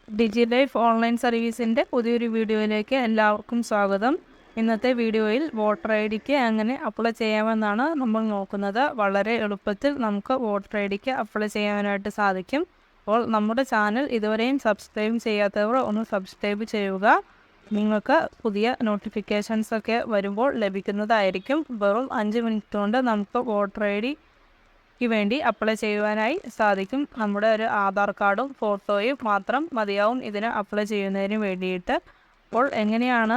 ഡിജി life online സർവീസിൻ്റെ പുതിയൊരു വീഡിയോയിലേക്ക് എല്ലാവർക്കും സ്വാഗതം. ഇന്നത്തെ വീഡിയോയിൽ വോട്ടർ ഐ ഡിക്ക് എങ്ങനെ അപ്ലൈ ചെയ്യാമെന്നാണ് നമ്മൾ നോക്കുന്നത്. വളരെ എളുപ്പത്തിൽ നമുക്ക് വോട്ടർ ഐ ഡിക്ക് അപ്ലൈ ചെയ്യാനായിട്ട് സാധിക്കും. അപ്പോൾ നമ്മുടെ ചാനൽ ഇതുവരെയും സബ്സ്ക്രൈബ് ചെയ്യാത്തവർ ഒന്ന് സബ്സ്ക്രൈബ് ചെയ്യുക. നിങ്ങൾക്ക് പുതിയ നോട്ടിഫിക്കേഷൻസൊക്കെ വരുമ്പോൾ ലഭിക്കുന്നതായിരിക്കും. വെറും 5 മിനിറ്റ് കൊണ്ട് നമുക്ക് വോട്ടർ ഐ ഡിക്ക് വേണ്ടി അപ്ലൈ ചെയ്യുവാനായി സാധിക്കും. നമ്മുടെ ഒരു ആധാർ കാർഡും ഫോട്ടോയും മാത്രം മതിയാവും ഇതിന് അപ്ലൈ ചെയ്യുന്നതിന് വേണ്ടിയിട്ട്. അപ്പോൾ എങ്ങനെയാണ്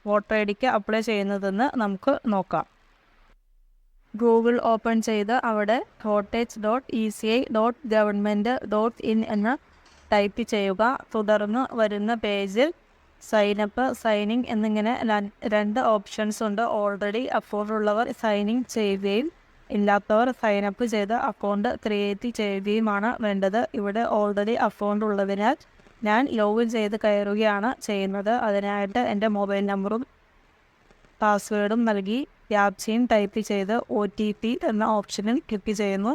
വോട്ടർ ഐ ഡിക്ക് അപ്ലൈ ചെയ്യുന്നതെന്ന് നമുക്ക് നോക്കാം. ഗൂഗിൾ ഓപ്പൺ ചെയ്ത് അവിടെ voters.eci.government.in എന്ന് ടൈപ്പ് ചെയ്യുക. തുടർന്ന് വരുന്ന പേജിൽ സൈനപ്പ്, സൈനിങ് എന്നിങ്ങനെ 2 ഓപ്ഷൻസ് ഉണ്ട്. ഓൾറെഡി അക്കൗണ്ട് ഉള്ളവർ സൈനിങ് ചെയ്യുകയും ഇല്ലാത്തവർ സൈനപ്പ് ചെയ്ത് അക്കൗണ്ട് ക്രിയേറ്റ് ചെയ്യുകയുമാണ് വേണ്ടത്. ഇവിടെ ഓൾറെഡി അക്കൗണ്ട് ഉള്ളതിനാൽ ഞാൻ ലോഗിൻ ചെയ്ത് കയറുകയാണ് ചെയ്യുന്നത്. അതിനായിട്ട് എൻ്റെ മൊബൈൽ നമ്പറും പാസ്വേഡും നൽകി ക്യാപ്ചയും ടൈപ്പ് ചെയ്ത് OTP എന്ന ഓപ്ഷനിൽ ക്ലിക്ക് ചെയ്യുന്നു.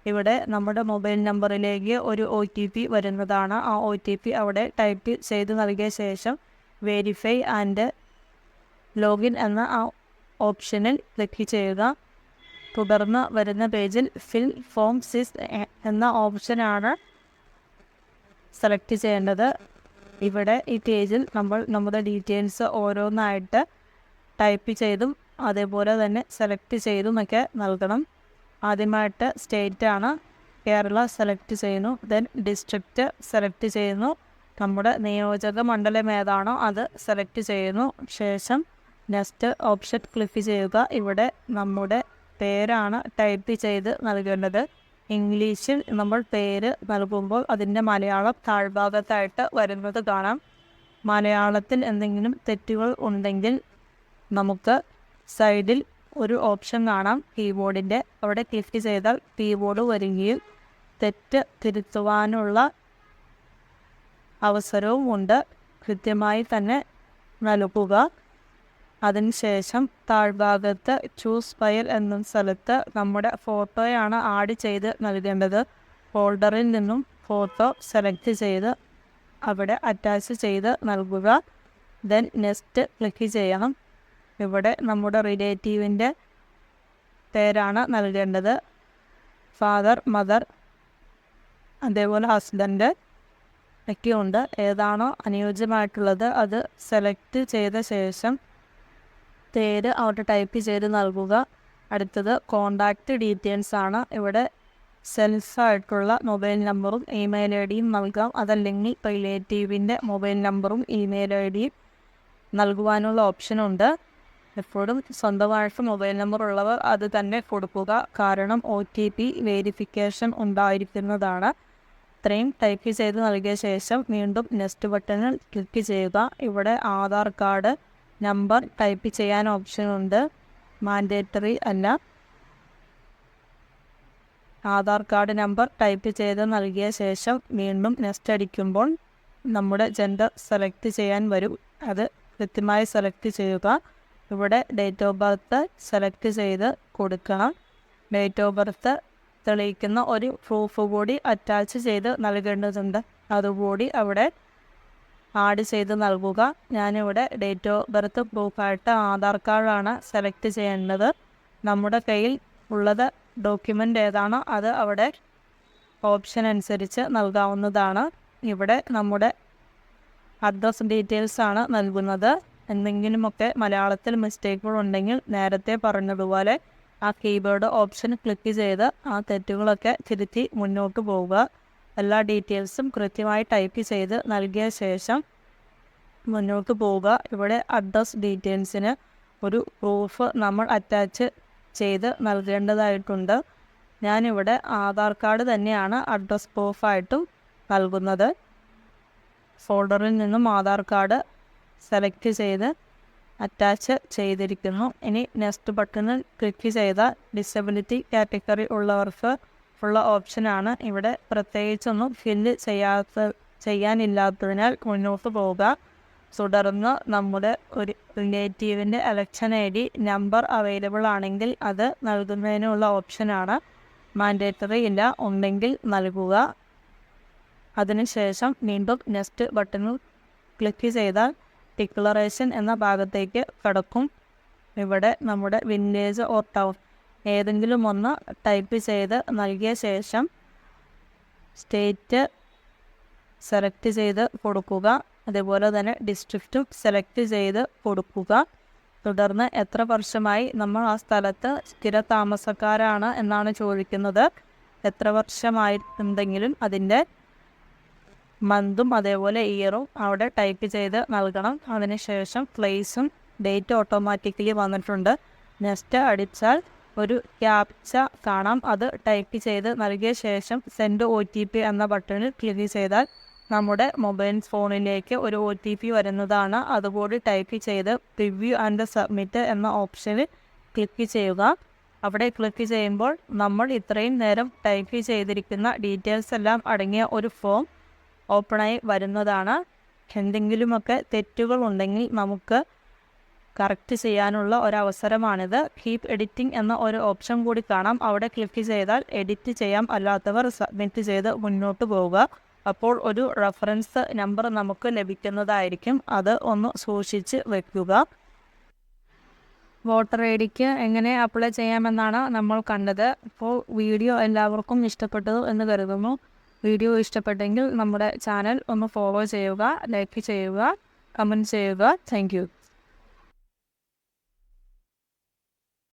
ഇവിടെ നമ്മുടെ മൊബൈൽ നമ്പറിലേക്ക് ഒരു OTP വരുന്നതാണ്. ആ OTP അവിടെ ടൈപ്പ് ചെയ്ത് നൽകിയ ശേഷം വെരിഫൈ ആൻഡ് ലോഗിൻ എന്ന ആ ഓപ്ഷനിൽ ക്ലിക്ക് ചെയ്യുക. തുടർന്ന് വരുന്ന പേജിൽ ഫിൽ ഫോം 6 എന്ന ഓപ്ഷനാണ് സെലക്ട് ചെയ്യേണ്ടത്. ഇവിടെ ഈ പേജിൽ നമ്മൾ നമ്മുടെ ഡീറ്റെയിൽസ് ഓരോന്നായിട്ട് ടൈപ്പ് ചെയ്തും അതേപോലെ തന്നെ സെലക്ട് ചെയ്തുമൊക്കെ നൽകണം. ആദ്യമായിട്ട് സ്റ്റേറ്റാണ്, കേരള സെലക്ട് ചെയ്യുന്നു. ദെൻ ഡിസ്ട്രിക്റ്റ് സെലക്ട് ചെയ്യുന്നു. നമ്മുടെ നിയോജക മണ്ഡലം ഏതാണോ അത് സെലക്ട് ചെയ്യുന്നു. ശേഷം നെക്സ്റ്റ് ഓപ്ഷൻ ക്ലിക്ക് ചെയ്യുക. ഇവിടെ നമ്മുടെ പേരാണ് ടൈപ്പ് ചെയ്ത് നൽകേണ്ടത്. ഇംഗ്ലീഷിൽ നമ്മൾ പേര് നൽകുമ്പോൾ അതിൻ്റെ മലയാളം താഴ്ഭാഗത്തായിട്ട് വരുന്നത് കാണാം. മലയാളത്തിൽ എന്തെങ്കിലും തെറ്റുകൾ ഉണ്ടെങ്കിൽ നമുക്ക് സൈഡിൽ ഒരു ഓപ്ഷൻ കാണാം കീബോർഡിൻ്റെ. അവിടെ ക്ലിക്ക് ചെയ്താൽ കീബോർഡ് വരികയും തെറ്റ് തിരുത്തുവാനുള്ള അവസരവും ഉണ്ട്. കൃത്യമായി തന്നെ നൽകുക. അതിനുശേഷം താഴ്ഭാഗത്ത് ചൂസ് ഫയൽ എന്ന സ്ഥലത്ത് നമ്മുടെ ഫോട്ടോയാണ് ആഡ് ചെയ്ത് നൽകേണ്ടത്. ഫോൾഡറിൽ നിന്നും ഫോട്ടോ സെലക്ട് ചെയ്ത് അവിടെ അറ്റാച്ച് ചെയ്ത് നൽകുക. ദെൻ നെക്സ്റ്റ് ക്ലിക്ക് ചെയ്യണം. ഇവിടെ നമ്മുടെ റിലേറ്റീവിൻ്റെ പേരാണ് നൽകേണ്ടത്. ഫാദർ, മദർ, അതേപോലെ ഹസ്ബൻഡ് ഒക്കെ ഉണ്ട്. ഏതാണോ അനുയോജ്യമായിട്ടുള്ളത് അത് സെലക്ട് ചെയ്ത ശേഷം പേര് അവിടെ ടൈപ്പ് ചെയ്ത് നൽകുക. അടുത്തത് കോണ്ടാക്റ്റ് ഡീറ്റെയിൽസ് ആണ്. ഇവിടെ സെൽഫായിട്ടുള്ള മൊബൈൽ നമ്പറും ഇമെയിൽ ഐ ഡിയും നൽകാം. അതല്ലെങ്കിൽ റിലേറ്റീവിൻ്റെ മൊബൈൽ നമ്പറും ഇമെയിൽ ഐ ഡിയും നൽകുവാനുള്ള ഓപ്ഷനുണ്ട്. എപ്പോഴും സ്വന്തമായിട്ട് മൊബൈൽ നമ്പർ ഉള്ളവർ അത് തന്നെ കൊടുക്കുക. കാരണം OTP വെരിഫിക്കേഷൻ ഉണ്ടായിരിക്കുന്നതാണ്. ഇത്രയും ടൈപ്പ് ചെയ്ത് നൽകിയ ശേഷം വീണ്ടും നെക്സ്റ്റ് ബട്ടണിൽ ക്ലിക്ക് ചെയ്യുക. ഇവിടെ ആധാർ കാർഡ് നമ്പർ ടൈപ്പ് ചെയ്യാൻ ഓപ്ഷനുണ്ട്. മാൻഡേറ്ററി അല്ല. ആധാർ കാർഡ് നമ്പർ ടൈപ്പ് ചെയ്ത് നൽകിയ ശേഷം വീണ്ടും നെക്സ്റ്റ് അടിക്കുമ്പോൾ നമ്മുടെ ജെൻഡർ സെലക്ട് ചെയ്യാൻ വരും. അത് കൃത്യമായി സെലക്ട് ചെയ്യുക. ഇവിടെ ഡേറ്റ് ഓഫ് ബർത്ത് സെലക്ട് ചെയ്ത് കൊടുക്കണം. ഡേറ്റ് ഓഫ് ബർത്ത് തെളിയിക്കുന്ന ഒരു പ്രൂഫ് കൂടി അറ്റാച്ച് ചെയ്ത് നൽകേണ്ടതുണ്ട്. അതുകൂടി അവിടെ ആഡ് ചെയ്ത് നൽകുക. ഞാനിവിടെ ഡേറ്റ് ഓഫ് ബർത്ത് പ്രൂഫായിട്ട് ആധാർ കാർഡാണ് സെലക്ട് ചെയ്യേണ്ടത്. നമ്മുടെ കയ്യിൽ ഉള്ളത് ഡോക്യുമെൻ്റ് ഏതാണോ അത് അവിടെ ഓപ്ഷൻ അനുസരിച്ച് നൽകാവുന്നതാണ്. ഇവിടെ നമ്മുടെ അഡ്രസ് ഡീറ്റെയിൽസ് ആണ് നൽകുന്നത്. എന്തെങ്കിലുമൊക്കെ മലയാളത്തിൽ മിസ്റ്റേക്കുകൾ ഉണ്ടെങ്കിൽ നേരത്തെ പറഞ്ഞതുപോലെ ആ കീബോർഡ് ഓപ്ഷൻ ക്ലിക്ക് ചെയ്ത് ആ തെറ്റുകളൊക്കെ തിരുത്തി മുന്നോട്ട് പോവുക. എല്ലാ ഡീറ്റെയിൽസും കൃത്യമായി ടൈപ്പ് ചെയ്ത് നൽകിയ ശേഷം മുന്നോട്ട് പോവുക. ഇവിടെ അഡ്രസ് ഡീറ്റെയിൽസിന് ഒരു പ്രൂഫ് നമ്മൾ അറ്റാച്ച് ചെയ്ത് നൽകേണ്ടതായിട്ടുണ്ട്. ഞാനിവിടെ ആധാർ കാർഡ് തന്നെയാണ് അഡ്രസ് പ്രൂഫായിട്ടും നൽകുന്നത്. ഫോൾഡറിൽ നിന്നും ആധാർ കാർഡ് സെലക്ട് ചെയ്ത് അറ്റാച്ച് ചെയ്തിരിക്കുന്നു. ഇനി നെക്സ്റ്റ് ബട്ടണിൽ ക്ലിക്ക് ചെയ്ത ഡിസബിലിറ്റി കാറ്റഗറി ഉള്ളവർക്ക് ഉള്ള ഓപ്ഷനാണ്. ഇവിടെ പ്രത്യേകിച്ചൊന്നും ഫില്ല് ചെയ്യാനില്ലാത്തതിനാൽ മുന്നോട്ട് പോവുക. തുടർന്ന് നമ്മുടെ ഒരു റിലേറ്റീവിൻ്റെ ഇലക്ഷൻ ID നമ്പർ അവൈലബിൾ ആണെങ്കിൽ അത് നൽകുന്നതിനുള്ള ഓപ്ഷനാണ്. മാൻഡേറ്ററി ഇല്ല, ഉണ്ടെങ്കിൽ നൽകുക. അതിനുശേഷം വീണ്ടും നെക്സ്റ്റ് ബട്ടണിൽ ക്ലിക്ക് ചെയ്താൽ ഡിക്ലറേഷൻ എന്ന ഭാഗത്തേക്ക് കടക്കും. ഇവിടെ നമ്മുടെ വില്ലേജ് ഓർ ടൗൺ ഏതെങ്കിലും ഒന്ന് ടൈപ്പ് ചെയ്ത് നൽകിയ ശേഷം സ്റ്റേറ്റ് സെലക്ട് ചെയ്ത് കൊടുക്കുക. അതേപോലെ തന്നെ ഡിസ്ട്രിക്റ്റും സെലക്ട് ചെയ്ത് കൊടുക്കുക. തുടർന്ന് എത്ര വർഷമായി നമ്മൾ ആ സ്ഥലത്ത് സ്ഥിരതാമസക്കാരാണ് എന്നാണ് ചോദിക്കുന്നത്. എത്ര വർഷമായിട്ടുണ്ടെങ്കിലും അതിൻ്റെ മന്തും അതേപോലെ ഇയറും അവിടെ ടൈപ്പ് ചെയ്ത് നൽകണം. അതിനുശേഷം പ്ലേസും ഡേറ്റ് ഓട്ടോമാറ്റിക്കലി വന്നിട്ടുണ്ട്. നെക്സ്റ്റ് അടിച്ചാൽ ഒരു ക്യാപ്ച കാണാം. അത് ടൈപ്പ് ചെയ്ത് നൽകിയ ശേഷം സെൻഡ് OTP എന്ന ബട്ടണിൽ ക്ലിക്ക് ചെയ്താൽ നമ്മുടെ മൊബൈൽ ഫോണിലേക്ക് ഒരു OTP വരുന്നതാണ്. അതുകൂടി ടൈപ്പ് ചെയ്ത് പ്രിവ്യൂ ആൻഡ് സബ്മിറ്റ് എന്ന ഓപ്ഷനിൽ ക്ലിക്ക് ചെയ്യുക. അവിടെ ക്ലിക്ക് ചെയ്യുമ്പോൾ നമ്മൾ ഇത്രയും നേരം ടൈപ്പ് ചെയ്തിരിക്കുന്ന ഡീറ്റെയിൽസ് എല്ലാം അടങ്ങിയ ഒരു ഫോം ഓപ്പണായി വരുന്നതാണ്. എന്തെങ്കിലുമൊക്കെ തെറ്റുകൾ ഉണ്ടെങ്കിൽ നമുക്ക് കറക്റ്റ് ചെയ്യാനുള്ള ഒരവസരമാണിത്. കീപ്പ് എഡിറ്റിംഗ് എന്ന ഒരു ഓപ്ഷൻ കൂടി കാണാം. അവിടെ ക്ലിക്ക് ചെയ്താൽ എഡിറ്റ് ചെയ്യാം. അല്ലാത്തവർ സബ്മിറ്റ് ചെയ്ത് മുന്നോട്ട് പോവുക. അപ്പോൾ ഒരു റെഫറൻസ് നമ്പർ നമുക്ക് ലഭിക്കുന്നതായിരിക്കും. അത് ഒന്ന് സൂക്ഷിച്ച് വെക്കുക. വോട്ടർ ഐഡിക്ക് എങ്ങനെ അപ്ലൈ ചെയ്യാമെന്നാണ് നമ്മൾ കണ്ടത്. അപ്പോൾ വീഡിയോ എല്ലാവർക്കും ഇഷ്ടപ്പെട്ടു എന്ന് കരുതുന്നു. വീഡിയോ ഇഷ്ടപ്പെട്ടെങ്കിൽ നമ്മുടെ ചാനൽ ഒന്ന് ഫോളോ ചെയ്യുക, ലൈക്ക് ചെയ്യുക, കമൻറ്റ് ചെയ്യുക. Thank you.